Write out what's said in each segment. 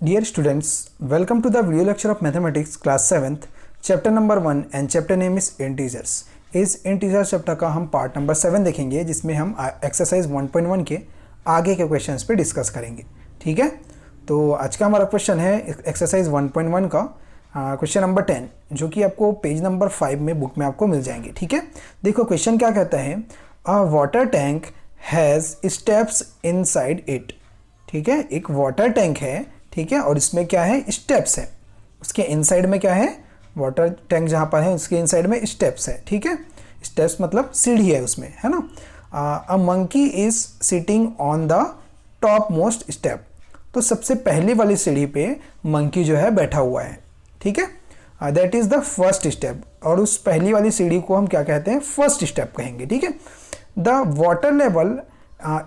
Dear students, welcome to the video lecture of Mathematics class 7th, chapter number 1 and chapter name is Integers. इस integer chapter का हम part number 7 देखेंगे जिसमें हम exercise 1.1 के आगे के क्वेश्चंस पे डिस्कस करेंगे। ठीक है, तो आज का हमारा क्वेश्चन है एक्सरसाइज 1.1 का क्वेश्चन नंबर 10 जो कि आपको पेज नंबर 5 में बुक में आपको मिल जाएंगे। ठीक है, देखो क्वेश्चन क्या कहता है, अ water tank has steps inside it. ठीक है, एक वाटर टैंक है, ठीक है, और इसमें क्या है, स्टेप्स है। उसके इनसाइड में क्या है, वाटर टैंक जहाँ पर है उसके इनसाइड में स्टेप्स है। ठीक है, स्टेप्स मतलब सीढ़ी है उसमें, है ना। A monkey is sitting on the top most step. तो सबसे पहली वाली सीढ़ी पे मंकी जो है बैठा हुआ है। ठीक है, that is the first step, और उस पहली वाली सीढ़ी को हम क्या कहते हैं, फर्स्ट स्टेप कहेंगे। ठीक है, the water level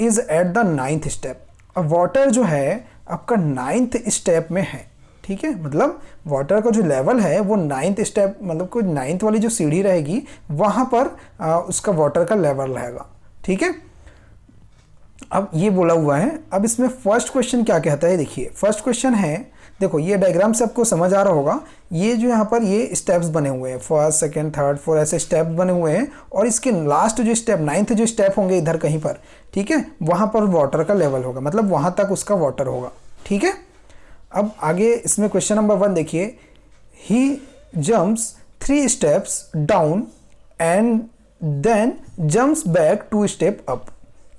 is at the 9th step. अब वाटर जो है आपका 9th स्टेप में है। ठीक है, मतलब वाटर का जो लेवल है वो 9th स्टेप, मतलब कोई 9th वाली जो सीढ़ी रहेगी वहाँ पर उसका वाटर का लेवल रहेगा। ठीक है, अब ये बोला हुआ है। अब इसमें फर्स्ट क्वेश्चन क्या कहता है, देखिए फर्स्ट क्वेश्चन है, देखो ये डायग्राम से आपको समझ आ रहा होगा, ये जो यहाँ पर ये स्टेप्स बने हुए हैं, फर्स्ट सेकंड थर्ड फोर्थ ऐसे स्टेप्स बने हुए हैं, और इसके लास्ट जो स्टेप 9th जो स्टेप होंगे इधर कहीं पर, ठीक है, वहाँ पर वाटर का लेवल होगा, मतलब वहाँ तक उसका वाटर होगा। ठीक है, अब आगे इसमें क्वेश्चन नंबर 1 देखिए, he jumps 3 steps down and then jumps back 2 step up.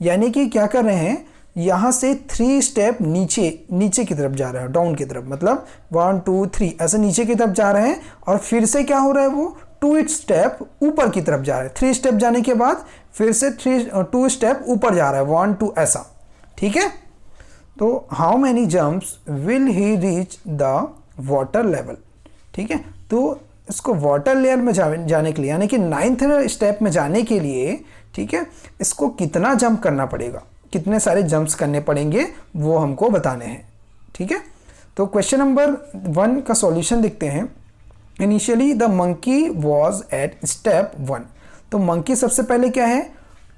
यानी कि क्या कर रहे हैं, यहाँ से 3 स्टेप नीचे की तरफ जा रहे हैं, डाउन की तरफ, मतलब 1 2 3 ऐसे नीचे की तरफ जा रहे हैं, और फिर से क्या हो रहा है, वो 2 स्टेप ऊपर की तरफ जा रहे हैं। 3 स्टेप जाने के बाद फिर से 2 स्टेप ऊपर जा रहा है, 1 2 ऐसा। ठीक है, तो how many jumps will he reach the water level. ठीक है, तो इसको वाटर लेयर में जाने के लिए, यानी कि 9th स्टेप में जाने के लिए, ठीक है, इसको कितना जंप करना पड़ेगा, कितने सारे जंप्स करने पड़ेंगे वो हमको बताने हैं। ठीक है, तो क्वेश्चन नंबर 1 का सॉल्यूशन देखते हैं। Initially the monkey was at step 1। तो मंकी सबसे पहले क्या है,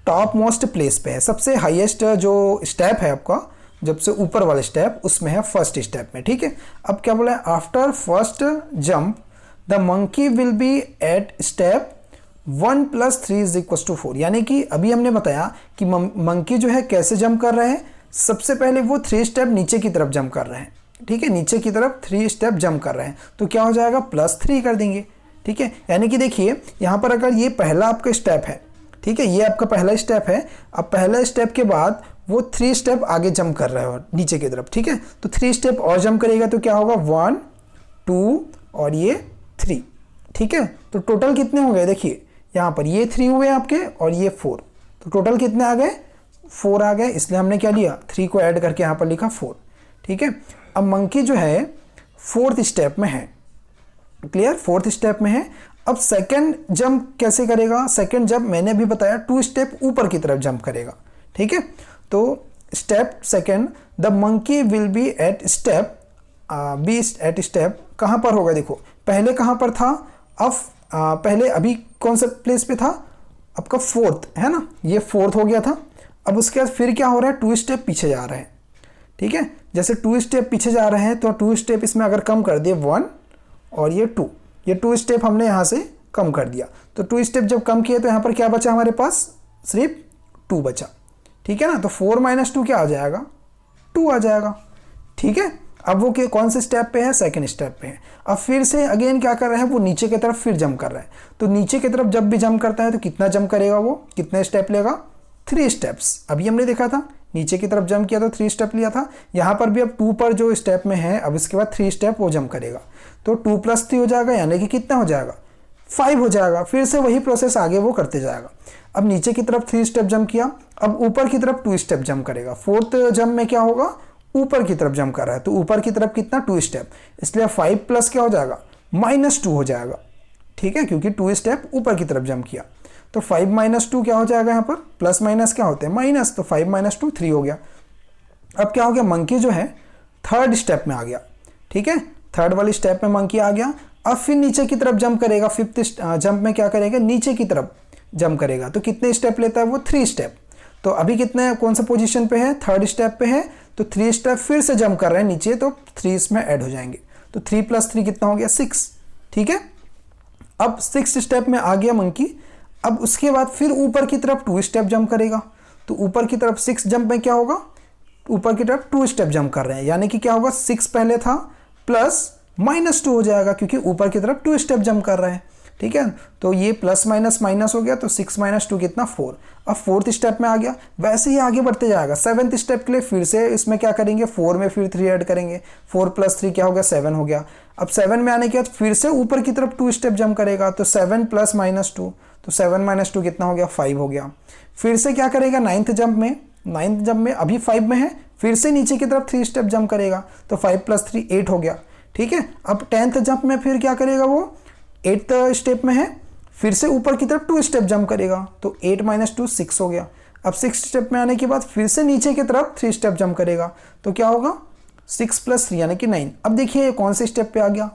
टॉप मोस्ट प्लेस पे है, सबसे हाईएस्ट जो स्टेप है आपका, जब से ऊपर वाला स्टेप उसमें है, फर्स्ट स्टेप में। ठीक है, अब क्या बोला है, after first jump the monkey will be at step 1 + 3 = 4। यानी कि अभी हमने बताया कि मंकी जो है कैसे जंप कर रहे हैं, सबसे पहले वो 3 स्टेप नीचे की तरफ जंप कर रहे हैं। ठीक है, नीचे की तरफ 3 स्टेप जंप कर रहे हैं, तो क्या हो जाएगा, +3 कर देंगे। ठीक है, यानी कि देखिए यहाँ पर अगर ये पहला आपका स्टेप है, ठीक है, ये आपका पहला स्टेप है, अब पहला स्टेप के बाद वो 3 स्टेप आगे जंप कर रहे हो नीचे की तरफ। ठीक है, तो 3 स्टेप और जंप करेगा तो क्या होगा, 1 2 और ये 3। ठीक है, तो टोटल कितने हो गए, देखिए यहाँ पर ये 3 हुए आपके और ये 4, तो टोटल कितने आ गए, 4 आ गए, इसलिए हमने क्या लिया, 3 को ऐड करके यहाँ पर लिखा 4। ठीक है, अब मंकी जो है 4th स्टेप में है, क्लियर, 4th स्टेप में है। अब सेकंड जंप कैसे करेगा, सेकंड जंप मैंने भी बताया 2 स्टेप ऊपर की तरफ जंप करेगा। ठीक है, तो step second the monkey will be at step at step कहाँ पर होगा, देखो पहले कहाँ पर था, अब पहले अभी कौन सा प्लेस पे था आपका, 4th है ना, ये 4th हो गया था। अब उसके बाद फिर क्या हो रहा है, 2 स्टेप पीछे जा रहे हैं। ठीक है, जैसे 2 स्टेप पीछे जा रहे हैं तो 2 स्टेप इसमें अगर कम कर दिए 1 और ये 2, ये 2 स्टेप हमने यहाँ से कम कर दिया, तो 2 स्टेप जब कम किए तो यहाँ पर क्या बचा हमारे पास, सिर्फ 2 बचा। ठीक है ना, तो 4 - 2 क्या आ जाएगा, 2 आ जाएगा। ठीक है, अब वो कौन से स्टेप पे है, सेकंड स्टेप पे है। अब फिर से अगेन क्या कर रहे हैं, वो नीचे की तरफ फिर जंप कर रहे हैं, तो नीचे की तरफ जब भी जंप करता है तो कितना जंप करेगा, वो कितने स्टेप लेगा, 3 स्टेप्स। अभी हमने देखा था नीचे की तरफ जंप किया तो 3 स्टेप लिया था, यहाँ पर भी अब 2 पर जो स्टेप में है, अब इसके बाद 3 स्टेप वो जंप करेगा, तो 2 + 3 हो जाएगा, यानी कि कितना हो जाएगा, 5 हो जाएगा। फिर से वही प्रोसेस आगे वो करते जाएगा। अब नीचे की तरफ 3 स्टेप जंप किया, अब ऊपर की तरफ 2 स्टेप जंप करेगा। 4th जंप में क्या होगा, ऊपर की तरफ जंप कर रहा है, तो ऊपर की तरफ कितना, 2 स्टेप, इसलिए 5 + क्या हो जाएगा, -2 हो जाएगा। ठीक है, क्योंकि 2 स्टेप ऊपर की तरफ जंप किया, तो 5 - 2 क्या हो जाएगा, यहाँ पर प्लस माइनस क्या होते हैं, माइनस, तो 5 - 2 3 हो गया। अब क्या हो गया, मंकी जो है 3rd स्टेप में आ गया। ठीक है, 3rd वाली स्टेप में मंकी आ गया। अब फिर नीचे की तरफ जंप करेगा, 5th जंप में क्या करेगा, नीचे की तरफ जंप करेगा, तो कितने स्टेप लेता है वो, 3 स्टेप। तो अभी कितने, कौन सा पोजीशन पे है, 3rd स्टेप पे है, तो 3 स्टेप फिर से जंप कर रहे हैं नीचे, तो 3 इसमें ऐड हो जाएंगे, तो 3 + 3 कितना हो गया 6। ठीक है, अब 6 स्टेप में आ गया मंकी। अब उसके बाद फिर ऊपर की तरफ 2 स्टेप जंप करेगा, तो ऊपर की तरफ 6 जंप में क्या होगा, ऊपर की तरफ 2 स्टेप जंप कर रहे हैं, यानी कि क्या होगा 6 पहले था प्लस -2 हो जाएगा, क्योंकि ऊपर की तरफ 2 स्टेप जंप कर रहे हैं। ठीक है, तो ये प्लस माइनस माइनस हो गया, तो 6 - 2 कितना 4। अब 4th स्टेप में आ गया, वैसे ही आगे बढ़ते जाएगा। 7th स्टेप के लिए फिर से इसमें क्या करेंगे, 4 में फिर 3 ऐड करेंगे, 4 + 3 क्या हो गया 7 हो गया। अब 7 में आने के बाद फिर से ऊपर की तरफ 2 स्टेप जंप करेगा, तो 7 + -2, तो 7 - 2 कितना हो गया 5 हो गया। फिर से क्या करेगा 9th जंप में, 9th जंप में अभी 5 में है, फिर से नीचे की तरफ 3 स्टेप जंप करेगा, तो 5 + 3 8 हो गया। ठीक है, अब 10th जंप में फिर क्या करेगा, वो 8th स्टेप में है, फिर से ऊपर की तरफ 2 स्टेप जंप करेगा, तो 8 - 2 6 हो गया। अब 6th स्टेप में आने के बाद फिर से नीचे की तरफ 3 स्टेप जंप करेगा, तो क्या होगा 6 + 3 यानी कि 9। अब देखिए ये कौन से स्टेप पे आ गया,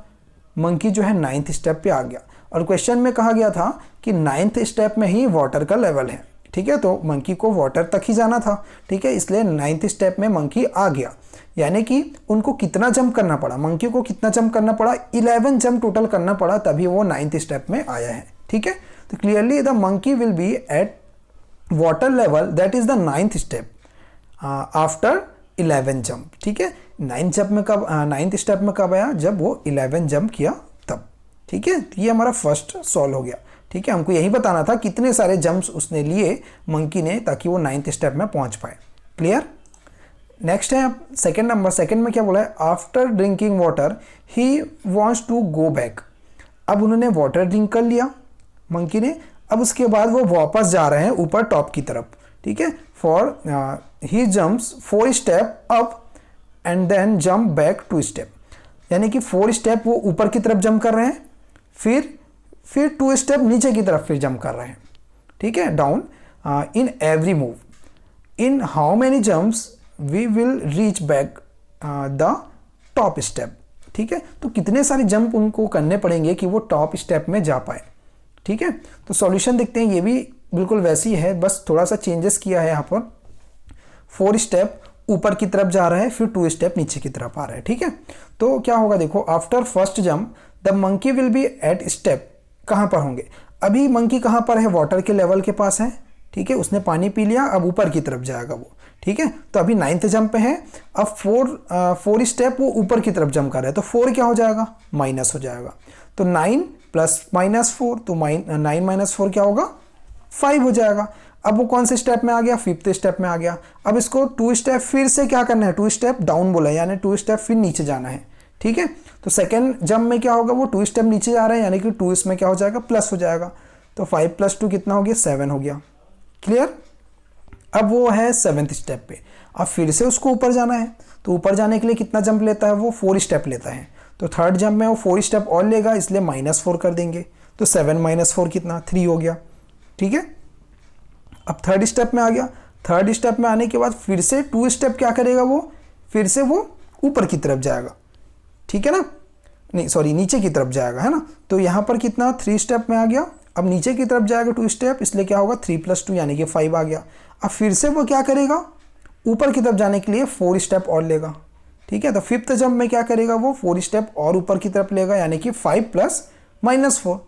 मंकी जो है 9th स्टेप पे आ गया, और क्वेश्चन में कहा गया था कि 9th स्टेप में ही वाटर का लेवल है। ठीक है, तो मंकी को वाटर तक ही जाना था। ठीक है, इसलिए 9th स्टेप में मंकी आ गया, यानी कि उनको कितना जंप करना पड़ा, मंकी को कितना जंप करना पड़ा, 11 जंप टोटल करना पड़ा, तभी वो 9th स्टेप में आया है। ठीक है, तो clearly the monkey will be at water level that is the 9th step after 11 jump. ठीक है, 9th स्टेप में कब आया, जब वो 11 जंप किया तब। ठीक है, तो ये हमारा फर्स्ट सॉल्व हो गया। ठीक है, हमको यही बताना था कितने सारे जंप्स उसने लिए मंकी ने, ताकि वो 9th स्टेप में पहुंच पाए। क्लियर। नेक्स्ट है सेकंड नंबर, सेकंड में क्या बोला है, after drinking water he wants to go back. अब उन्होंने वाटर ड्रिंक कर लिया मंकी ने, अब उसके बाद वो वापस जा रहे हैं ऊपर टॉप की तरफ। ठीक है, for he jumps 4 step up and then jump back 2 step, यानी कि 4 स्टेप वो ऊपर की तरफ जंप कर रहे हैं, फिर 2 स्टेप नीचे की तरफ फिर जंप कर रहे हैं। ठीक है, down in every move, in how many jumps we will reach back the top step. ठीक है, तो कितने सारे जंप उनको करने पड़ेंगे कि वो टॉप स्टेप में जा पाए। ठीक है, तो सॉल्यूशन देखते हैं, ये भी बिल्कुल वैसी है, बस थोड़ा सा चेंजेस किया है। यहाँ पर 4 स्टेप ऊपर की तरफ जा रहा है, फिर 2 स्टेप नीचे की तरफ आ रहा है। ठीक है, तो क्या होगा देखो, after first jump the monkey will be at step, कहाँ पर होंगे, अभी मंकी कहाँ पर है, वाटर के लेवल के पास है। ठीक है, उसने पानी पी लिया, अब ऊपर की तरफ जाएगा वो। ठीक है, तो अभी 9th जंप पे है, अब 4 स्टेप वो ऊपर की तरफ जंप कर रहा है, तो 4 क्या हो जाएगा माइनस हो जाएगा, तो 9 + -4, तो 9 - 4 क्या होगा 5 हो जाएगा। अब वो कौन से स्टेप में आ गया, 5th स्टेप में आ गया। अब इसको 2 स्टेप फिर से क्या करना है, 2 स्टेप डाउन बोला है, यानी 2 स्टेप फिर नीचे जाना है। ठीक है, तो सेकेंड जंप में क्या होगा, वो 2 स्टेप नीचे जा रहे हैं, यानी कि 2 इसमें क्या हो जाएगा प्लस हो जाएगा, तो 5 + 2 कितना हो गया 7 हो गया। क्लियर। अब वो है 7th स्टेप पे, अब फिर से उसको ऊपर जाना है, तो ऊपर जाने के लिए कितना जंप लेता है, वो 4 स्टेप लेता है, तो 3rd जंप में वो 4 स्टेप और लेगा, इसलिए -4 कर देंगे, तो 7 - 4 कितना 3 हो गया। ठीक है, अब 3rd स्टेप में आ गया, 3rd स्टेप में आने के बाद फिर से 2 स्टेप क्या करेगा, वो फिर से वो ऊपर की तरफ जाएगा। ठीक है ना, नहीं सॉरी नीचे की तरफ जाएगा, है ना, तो यहाँ पर कितना 3 स्टेप में आ गया, अब नीचे की तरफ जाएगा 2 स्टेप, इसलिए क्या होगा 3 + 2 यानी कि 5 आ गया। अब फिर से वो क्या करेगा, ऊपर की तरफ जाने के लिए 4 स्टेप और लेगा। ठीक है, तो 5th जंप में क्या करेगा, वो 4 स्टेप और ऊपर की तरफ लेगा, यानी कि 5 + -4,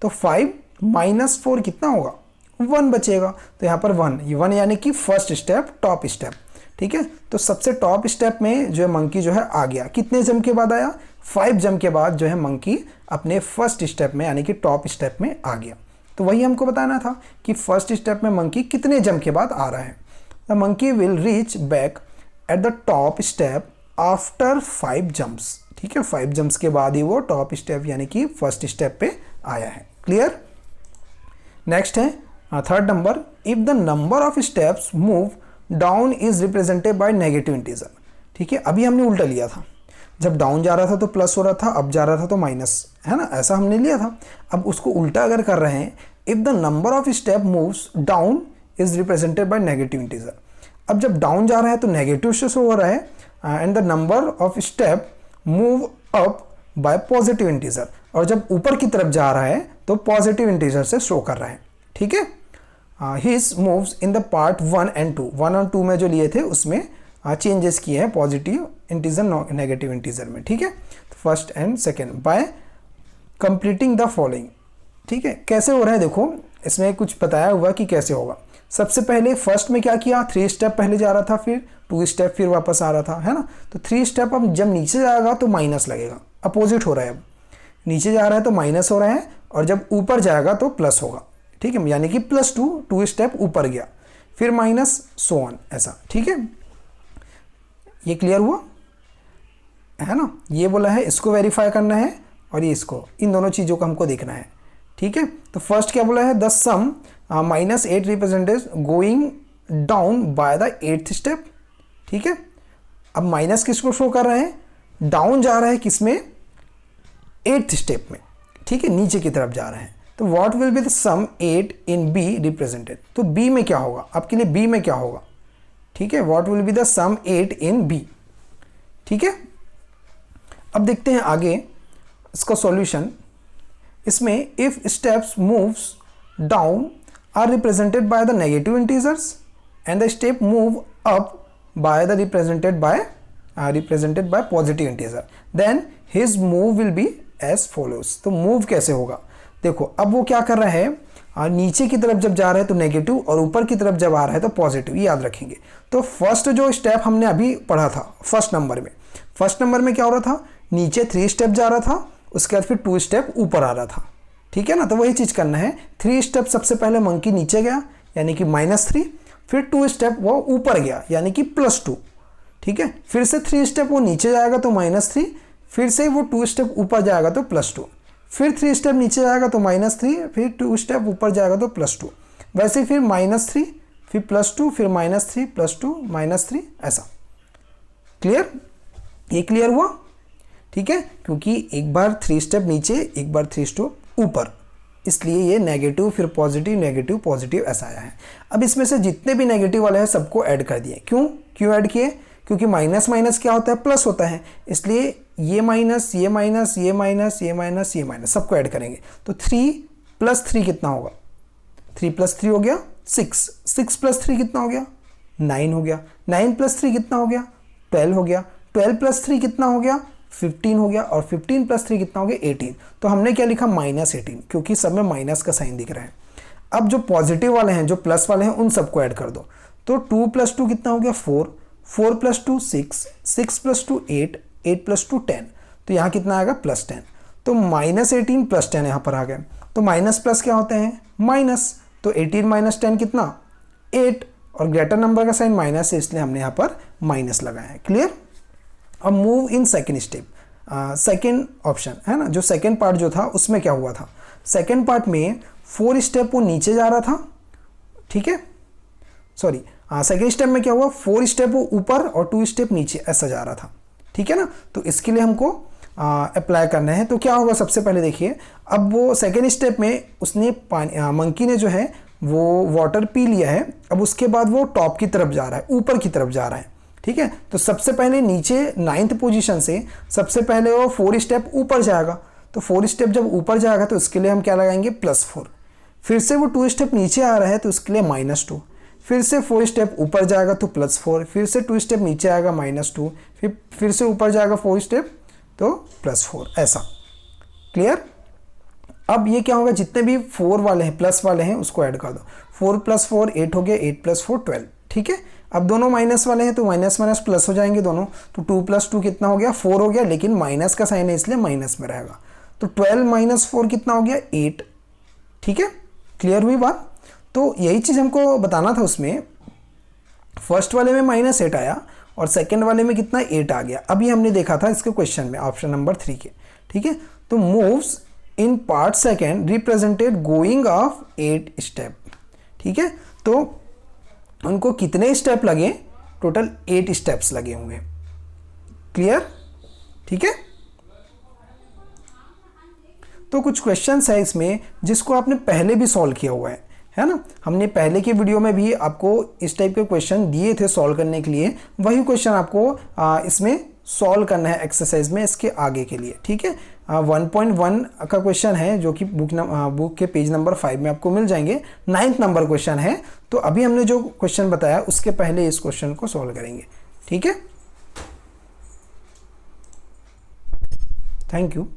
तो 5 - 4 कितना होगा 1 बचेगा, तो यहाँ पर 1 यानी कि फर्स्ट स्टेप टॉप स्टेप। ठीक है, तो सबसे टॉप स्टेप में जो है मंकी जो है आ गया, कितने जंप के बाद आया, 5 जंप के बाद जो है मंकी अपने फर्स्ट स्टेप में यानी कि टॉप स्टेप में आ गया। तो वही हमको बताना था कि फर्स्ट स्टेप में मंकी कितने जंप के बाद आ रहा है। The monkey will reach back at the top step after 5 jumps. ठीक है, 5 जंप्स के बाद ही वो टॉप स्टेप यानी कि फर्स्ट स्टेप पे आया है। क्लियर। नेक्स्ट है 3rd number, if the number of steps move down is represented by negative integer. ठीक है, अभी हमने उल्टा लिया था, जब डाउन जा रहा था तो प्लस हो रहा था, अब जा रहा था तो माइनस, है ना, ऐसा हमने लिया था। अब उसको उल्टा अगर कर रहे हैं, if the number of step moves down is represented by negative integer. अब जब डाउन जा रहा है तो नेगेटिव से शो हो रहा है, and the number of step move up bye positive integer, और जब ऊपर की तरफ जा रहा है तो पॉजिटिव इंटीजर से शो कर रहा है। ठीक है, his moves in the part 1 और 2 में जो लिए थे उसमें चेंजेस किए हैं पॉजिटिव इंटीजर नेगेटिव इंटीजर में, ठीक है। तो first and second by completing the following, ठीक है। कैसे हो रहा है देखो, इसमें कुछ बताया हुआ कि कैसे होगा। सबसे पहले फर्स्ट में क्या किया, 3 स्टेप पहले जा रहा था, फिर 2 स्टेप, फिर वापस आ रहा था, है ना। तो 3 स्टेप अब जब नीचे जाएगा तो माइनस लगेगा, अपोजिट हो रहा है। अब नीचे जा रहा है तो माइनस हो रहा है, और जब ऊपर जाएगा तो प्लस होगा, ठीक है। यानी कि +2, 2 स्टेप ऊपर गया, फिर माइनस, सो ऑन, ऐसा, ठीक है। ये क्लियर हुआ है ना। ये बोला है इसको वेरीफाई करना है, और ये इसको, इन दोनों चीज़ों को हमको देखना है, ठीक है। तो फर्स्ट क्या बोला है, the sum -8 represents going down by the 8th step, ठीक है। अब माइनस किसको शो कर रहे हैं, डाउन जा रहा है किसमें, 8th स्टेप में, ठीक है, नीचे की तरफ जा रहे हैं। तो what will be the sum 8 in B represented, तो बी में क्या होगा, आपके लिए बी में क्या होगा, ठीक है। What will be the sum 8 in B, ठीक है। अब देखते हैं आगे इसका सॉल्यूशन। इसमें if steps moves down are represented by the negative integers and the step move up by the represented by positive integer, then his move will be as follows. तो move कैसे होगा, देखो अब वो क्या कर रहा है, नीचे की तरफ जब जा रहा है तो नेगेटिव, और ऊपर की तरफ जब आ रहा है तो पॉजिटिव, ये याद रखेंगे। तो फर्स्ट जो स्टेप हमने अभी पढ़ा था फर्स्ट नंबर में क्या हो रहा था, नीचे 3 स्टेप जा रहा था, उसके बाद फिर 2 स्टेप ऊपर आ रहा था, ठीक है ना। तो वही चीज़ करना है, 3 स्टेप सबसे पहले मंकी नीचे गया यानी कि -3, फिर 2 स्टेप वो ऊपर गया यानी कि +2, ठीक है। फिर से 3 स्टेप वो नीचे जाएगा तो -3, फिर से वो 2 स्टेप ऊपर जाएगा तो +2, फिर 3 स्टेप नीचे जाएगा तो -3, फिर 2 स्टेप ऊपर जाएगा तो +2, वैसे फिर -3, फिर +2, फिर -3, +2, -3, ऐसा। क्लियर, ये क्लियर हुआ, ठीक है। क्योंकि एक बार 3 स्टेप नीचे, एक बार 3 स्टेप ऊपर, इसलिए ये नेगेटिव फिर पॉजिटिव नेगेटिव पॉजिटिव ऐसा आया है। अब इसमें से जितने भी नेगेटिव वाले हैं सबको ऐड कर दिए। क्यों ऐड किए, क्योंकि माइनस माइनस क्या होता है, प्लस होता है, इसलिए ये माइनस ये माइनस ये माइनस ये माइनस ये माइनस सबको ऐड करेंगे। तो 3 + 3 कितना होगा, 3 + 3 हो गया 6, 6 + 3 कितना हो गया 9 हो गया, 9 + 3 कितना हो गया 12 हो गया, 12 + 3 कितना हो गया 15 हो गया, और 15 + 3 कितना हो गया 18। तो हमने क्या लिखा -18, क्योंकि सब में माइनस का साइन दिख रहा है। अब जो पॉजिटिव वाले हैं, जो प्लस वाले हैं, उन सबको ऐड कर दो। तो 2 + 2 कितना हो गया 4, 4 + 2 6, 6 + 2 8, 8 + 2 10। तो यहाँ कितना आएगा +10। तो -18 + 10 यहाँ पर आ गए। तो माइनस प्लस क्या होते हैं, माइनस। तो 18 - 10 कितना 8, और ग्रेटर नंबर का साइन माइनस है, इसलिए हमने यहाँ पर माइनस लगाया है। क्लियर। अब move in second step, second option है ना, जो सेकेंड पार्ट जो था उसमें क्या हुआ था, सेकेंड पार्ट में 4 स्टेप वो नीचे जा रहा था, ठीक है, सॉरी सेकेंड स्टेप में क्या हुआ, 4 स्टेप वो ऊपर और 2 स्टेप नीचे ऐसा जा रहा था, ठीक है ना। तो इसके लिए हमको अप्लाई करना है। तो क्या होगा, सबसे पहले देखिए, अब वो सेकेंड स्टेप में उसने मंकी ने जो है वो वाटर पी लिया है। अब उसके बाद वो टॉप की तरफ जा रहा है, ऊपर की तरफ जा रहा है, ठीक है। तो सबसे पहले नीचे 9th पोजीशन से सबसे पहले वो 4 स्टेप ऊपर जाएगा। तो 4 स्टेप जब ऊपर जाएगा तो इसके लिए हम क्या लगाएंगे +4। फिर से वो 2 स्टेप नीचे आ रहा है तो इसके लिए -2। फिर से 4 स्टेप ऊपर जाएगा तो +4, फिर से 2 स्टेप नीचे आएगा -2, फिर से ऊपर जाएगा 4 स्टेप तो +4, ऐसा। क्लियर। अब ये क्या होगा, जितने भी 4 वाले हैं प्लस वाले हैं उसको ऐड कर दो। 4 + 4 8 हो गया, 8 + 4 12, ठीक है। अब दोनों माइनस वाले हैं तो माइनस माइनस प्लस हो जाएंगे दोनों। तो 2 + 2 कितना हो गया 4 हो गया, लेकिन माइनस का साइन है इसलिए माइनस में रहेगा। तो 12 - 4 कितना हो गया 8, ठीक है। क्लियर हुई बात। तो यही चीज़ हमको बताना था उसमें। फर्स्ट वाले में -8 आया और सेकेंड वाले में कितना 8 आ गया। अभी हमने देखा था इसके क्वेश्चन में ऑप्शन नंबर 3 के, ठीक है। तो moves in part second represented going of 8 step, ठीक है। तो उनको कितने स्टेप लगे, टोटल 8 स्टेप्स लगे होंगे। क्लियर, ठीक है। तो कुछ क्वेश्चंस है इसमें जिसको आपने पहले भी सॉल्व किया हुआ है ना। हमने पहले के वीडियो में भी आपको इस टाइप के क्वेश्चन दिए थे सॉल्व करने के लिए, वही क्वेश्चन आपको इसमें सॉल्व करना है एक्सरसाइज में इसके आगे के लिए, ठीक है। 1.1 का क्वेश्चन है जो कि बुक के पेज नंबर 5 में आपको मिल जाएंगे। 9th नंबर क्वेश्चन है। तो अभी हमने जो क्वेश्चन बताया उसके पहले इस क्वेश्चन को सॉल्व करेंगे, ठीक है, थैंक यू।